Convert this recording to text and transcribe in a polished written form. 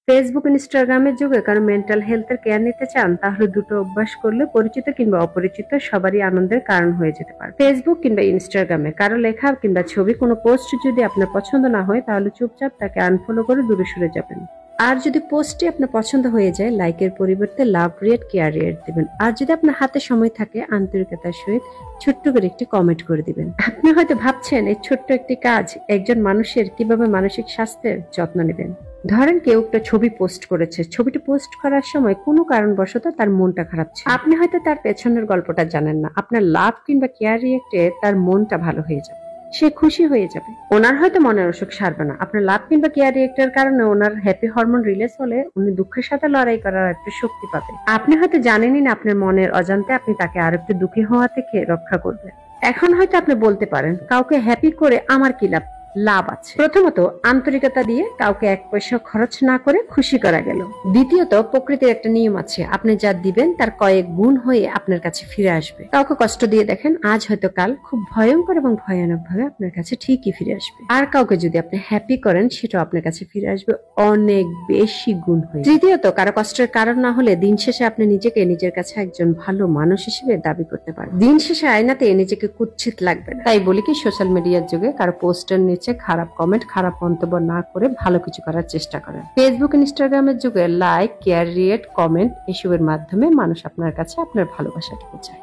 Facebook ইনস্টাগ্রামের যুগে কারো মেন্টাল হেলথের কেয়ার নিতে চান, তাহলে দুটো অভ্যাস করলে পরিচিত কিংবা অপরিচিত সবারই আনন্দের কারণ হয়ে যেতে পারে। ফেসবুক কিংবা ইনস্টাগ্রামে কারো লেখা কিংবা ছবি কোনো পোস্ট যদি আপনার পছন্দ না হয়, তাহলে চুপচাপ তাকে আনফলো করে দূরে সরে যাবেন। আর যদি পোস্টটি আপনার পছন্দ হয়ে যায়, লাইকের পরিবর্তে লাভ রিয়েট, কেয়ার রিয়েট দিবেন। আর যদি আপনার হাতে সময় থাকে, আন্তরিকতার সহিত ছোট্ট করে একটি কমেন্ট করে দিবেন। আপনি হয়তো ভাবছেন এই ছোট্ট একটি কাজ একজন মানুষের কিভাবে মানসিক স্বাস্থ্যের যত্ন নেবেন। ধরেন কেউ একটা ছবি পোস্ট করেছে, ছবিটি পোস্ট করার সময় কোনো কারণবশত তার মনটা খারাপ ছিল। আপনি হয়তো তার পেছনের গল্পটা জানেন না। আপনার লাভ কিংবা কেয়ার রিয়েক্টে তার মনটা ভালো হয়ে যাবে, সে খুশি হয়ে যাবে। ওনার হয়তো মনের অসুখ সারবে না, আপনার লাভ কিংবা কেয়ার রিয়েক্টের কারণে ওনার হ্যাপি হরমোন রিলিজ হলে উনি দুঃখের সাথে লড়াই করার একটু শক্তি পাবে। আপনি হয়তো জানেনই না, আপনার মনের অজান্তে আপনি তাকে আর একটু দুঃখী হওয়া থেকে রক্ষা করবেন। এখন হয়তো আপনি বলতে পারেন, কাউকে হ্যাপি করে আমার কি লাভ? লাভ আছে। প্রথমত, আন্তরিকতা দিয়ে কাউকে এক পয়সা খরচ না করে খুশি করা গেল। দ্বিতীয়ত, প্রকৃতির একটা নিয়ম আছে, আপনি যা দিবেন তার কয়েক গুণ হয়ে আপনার কাছে ফিরে আসবে। কাউকে কষ্ট দিয়ে দেখেন, আজ হয়তো কাল খুব ভয়ঙ্কর এবং ভয়ানক ভাবে আপনার কাছে ঠিকই ফিরে আসবে। আর কাউকে যদি আপনি হ্যাপি করেন, সেটাও আপনার কাছে ফিরে আসবে অনেক বেশি গুণ হয়ে। তৃতীয়ত, কারো কষ্টের কারণ না হলে দিন শেষে আপনি নিজেকে নিজের কাছে একজন ভালো মানুষ হিসেবে দাবি করতে পারেন। দিন শেষে আয়নাতে নিজেকে কুৎসিত লাগবে না। তাই বলি কি, সোশ্যাল মিডিয়ার যুগে কারো পোস্টের নিচে খারাপ কমেন্ট, খারাপ মন্তব্য না করে ভালো কিছু করার চেষ্টা করেন। ফেসবুক ইনস্টাগ্রামের যুগে লাইক, কেয়ার রিয়েট, কমেন্ট এসবের মাধ্যমে মানুষ আপনার কাছে আপনার ভালোবাসাটুকু চায়।